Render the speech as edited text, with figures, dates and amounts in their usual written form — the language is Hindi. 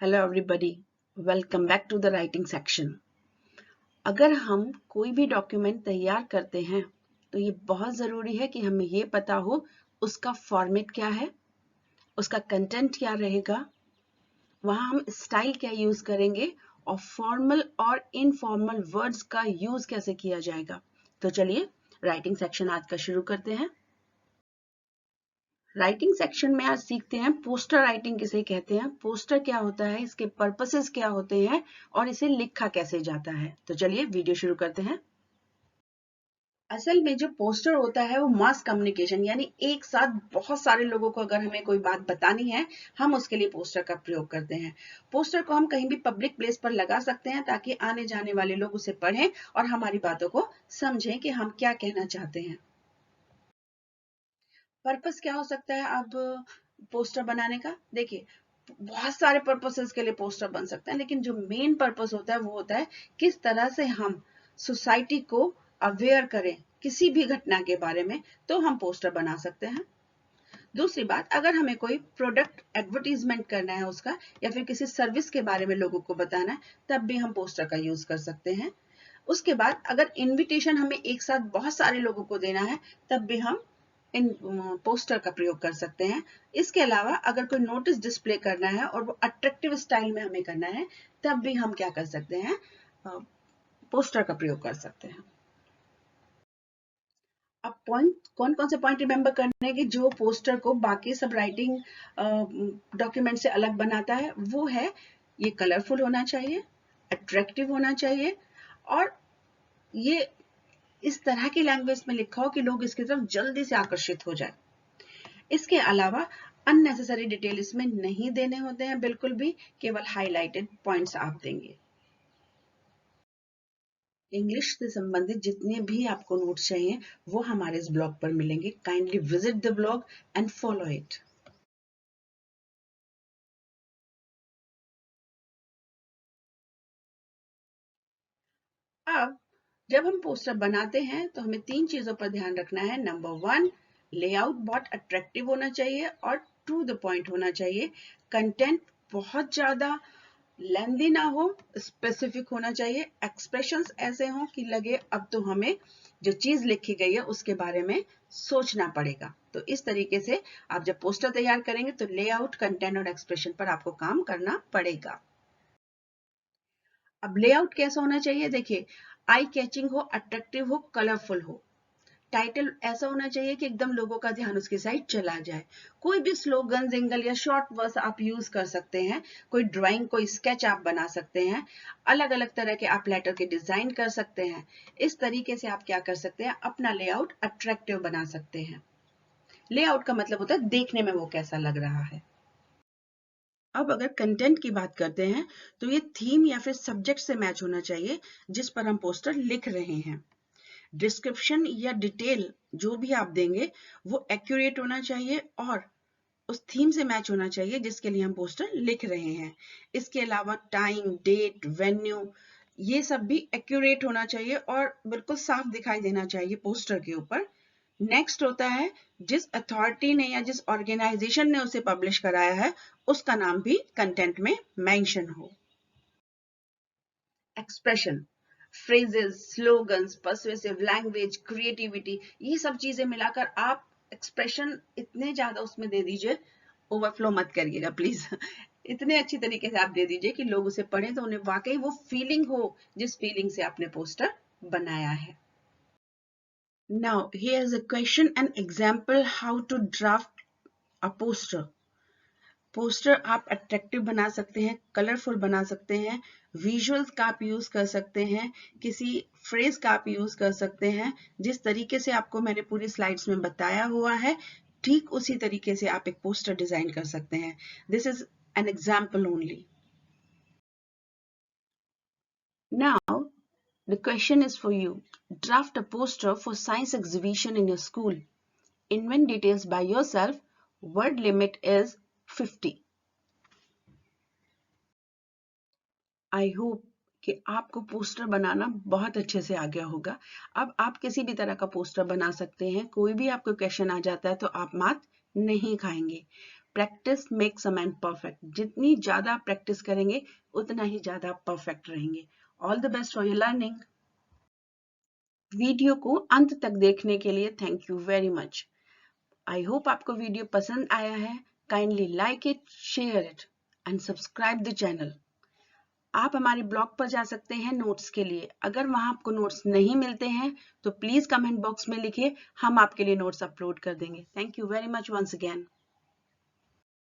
Hello everybody, welcome back to the writing section. अगर हम कोई भी डॉक्यूमेंट तैयार करते हैं तो ये बहुत ज़रूरी है कि हमें ये पता हो उसका फॉर्मेट क्या है, उसका कंटेंट क्या रहेगा, वहाँ हम स्टाइल क्या यूज़ करेंगे और फॉर्मल और इनफॉर्मल वर्ड्स का यूज़ कैसे किया जाएगा। तो चलिए राइटिंग सेक्शन आज का शुरू करते हैं। राइटिंग सेक्शन में आज सीखते हैं पोस्टर राइटिंग किसे कहते हैं, पोस्टर क्या होता है, इसके पर्पसेस क्या होते हैं और इसे लिखा कैसे जाता है। तो चलिए वीडियो शुरू करते हैं। असल में जो पोस्टर होता है वो मास कम्युनिकेशन, यानी एक साथ बहुत सारे लोगों को अगर हमें कोई बात बतानी है, हम उसके लिए पोस्टर का प्रयोग करते हैं। पोस्टर को हम कहीं भी पब्लिक प्लेस पर लगा सकते हैं ताकि आने जाने वाले लोग उसे पढ़ें और हमारी बातों को समझें कि हम क्या कहना चाहते हैं। पर्पस क्या हो सकता है अब पोस्टर बनाने का? देखिए, बहुत सारे पर्पसेस के लिए पोस्टर बन सकते हैं, लेकिन जो मेन पर्पस होता है वो होता है किस तरह से हम सोसाइटी को अवेयर करें किसी भी घटना के बारे में, तो हम पोस्टर बना सकते हैं। दूसरी बात, अगर हमें कोई प्रोडक्ट एडवर्टीजमेंट करना है उसका, या फिर किसी सर्विस के बारे में लोगों को बताना है, तब भी हम पोस्टर का यूज कर सकते हैं। उसके बाद अगर इनविटेशन हमें एक साथ बहुत सारे लोगों को देना है, तब भी हम इन पोस्टर का प्रयोग कर सकते हैं। इसके अलावा अगर कोई नोटिस डिस्प्ले करना है और वो अट्रैक्टिव स्टाइल में हमें करना है, तब भी हम क्या कर सकते हैं, पोस्टर का प्रयोग कर सकते हैं। अब पॉइंट, कौन कौन से पॉइंट रिमेंबर करने हैं कि जो पोस्टर को बाकी सब राइटिंग डॉक्यूमेंट से अलग बनाता है, वो है ये कलरफुल होना चाहिए, अट्रैक्टिव होना चाहिए और ये इस तरह की लैंग्वेज में लिखा हो कि लोग इसकी तरफ जल्दी से आकर्षित हो जाए। इसके अलावा अननेसेसरी डिटेल इसमें नहीं देने होते हैं बिल्कुल भी, केवल हाईलाइटेड पॉइंट्स आप देंगे। इंग्लिश से संबंधित जितने भी आपको नोट्स चाहिए वो हमारे इस ब्लॉग पर मिलेंगे। Kindly visit the blog and follow it. अब जब हम पोस्टर बनाते हैं तो हमें 3 चीजों पर ध्यान रखना है। नंबर 1, लेआउट बहुत अट्रैक्टिव होना चाहिए और टू द पॉइंट होना चाहिए। कंटेंट बहुत ज्यादा लेंदी ना हो, स्पेसिफिक होना चाहिए। एक्सप्रेशंस ऐसे हों कि लगे अब तो हमें जो चीज लिखी गई है उसके बारे में सोचना पड़ेगा। तो इस तरीके से आप जब पोस्टर तैयार करेंगे तो लेआउट, कंटेंट और एक्सप्रेशन पर आपको काम करना पड़ेगा। अब लेआउट कैसा होना चाहिए? देखिए, आई कैचिंग हो, अट्रैक्टिव हो, कलरफुल हो। टाइटल ऐसा होना चाहिए कि एकदम लोगों का ध्यान उसकी साइड चला जाए। कोई भी स्लोगन, जिंगल या शॉर्ट वर्ड्स आप यूज कर सकते हैं। कोई ड्राइंग, कोई स्केच आप बना सकते हैं। अलग अलग तरह के आप लेटर के डिजाइन कर सकते हैं। इस तरीके से आप क्या कर सकते हैं, अपना लेआउट अट्रैक्टिव बना सकते हैं। लेआउट का मतलब होता है देखने में वो कैसा लग रहा है। अब अगर कंटेंट की बात करते हैं तो ये थीम या फिर सब्जेक्ट से मैच होना चाहिए जिस पर हम पोस्टर लिख रहे हैं। डिस्क्रिप्शन या डिटेल जो भी आप देंगे वो एक्यूरेट होना चाहिए और उस थीम से मैच होना चाहिए जिसके लिए हम पोस्टर लिख रहे हैं। इसके अलावा टाइम, डेट, वेन्यू, ये सब भी एक्यूरेट होना चाहिए और बिल्कुल साफ दिखाई देना चाहिए पोस्टर के ऊपर। नेक्स्ट होता है जिस अथॉरिटी ने या जिस ऑर्गेनाइजेशन ने उसे पब्लिश कराया है उसका नाम भी कंटेंट में मेंशन हो। Expression, phrases, slogans, persuasive language, creativity, ये सब चीजें मिलाकर आप एक्सप्रेशन इतने ज्यादा उसमें दे दीजिए, ओवरफ्लो मत करिएगा प्लीज। इतने अच्छी तरीके से आप दे दीजिए कि लोग उसे पढ़ें तो उन्हें वाकई वो फीलिंग हो जिस फीलिंग से आपने पोस्टर बनाया है। Now, here is a question and example how to draft a poster. Poster आप अट्रैक्टिव बना सकते हैं, कलरफुल बना सकते हैं, विजुअल्स का आप यूज कर सकते हैं, किसी फ्रेज का आप यूज कर सकते हैं। जिस तरीके से आपको मैंने पूरी स्लाइड्स में बताया हुआ है, ठीक उसी तरीके से आप एक पोस्टर डिजाइन कर सकते हैं। This is an example only. Now the question is for you. Draft a poster for science exhibition in your school. Invent details by yourself. Word limit is 50. I hope कि आपको पोस्टर बनाना बहुत अच्छे से आ गया होगा। अब आप किसी भी तरह का पोस्टर बना सकते हैं। कोई भी आपको क्वेश्चन आ जाता है तो आप मात नहीं खाएंगे। Practice makes a man perfect. जितनी ज्यादा प्रैक्टिस करेंगे उतना ही ज्यादा परफेक्ट रहेंगे। All the best for your learning. Video को अंत तक देखने के लिए thank you very much. I hope आपको वीडियो पसंद आया है। Kindly like it, share it and subscribe the channel. आप हमारे ब्लॉग पर जा सकते हैं नोट्स के लिए। अगर वहां आपको नोट्स नहीं मिलते हैं तो प्लीज कमेंट बॉक्स में लिखिए, हम आपके लिए नोट्स अपलोड कर देंगे। Thank you very much once again.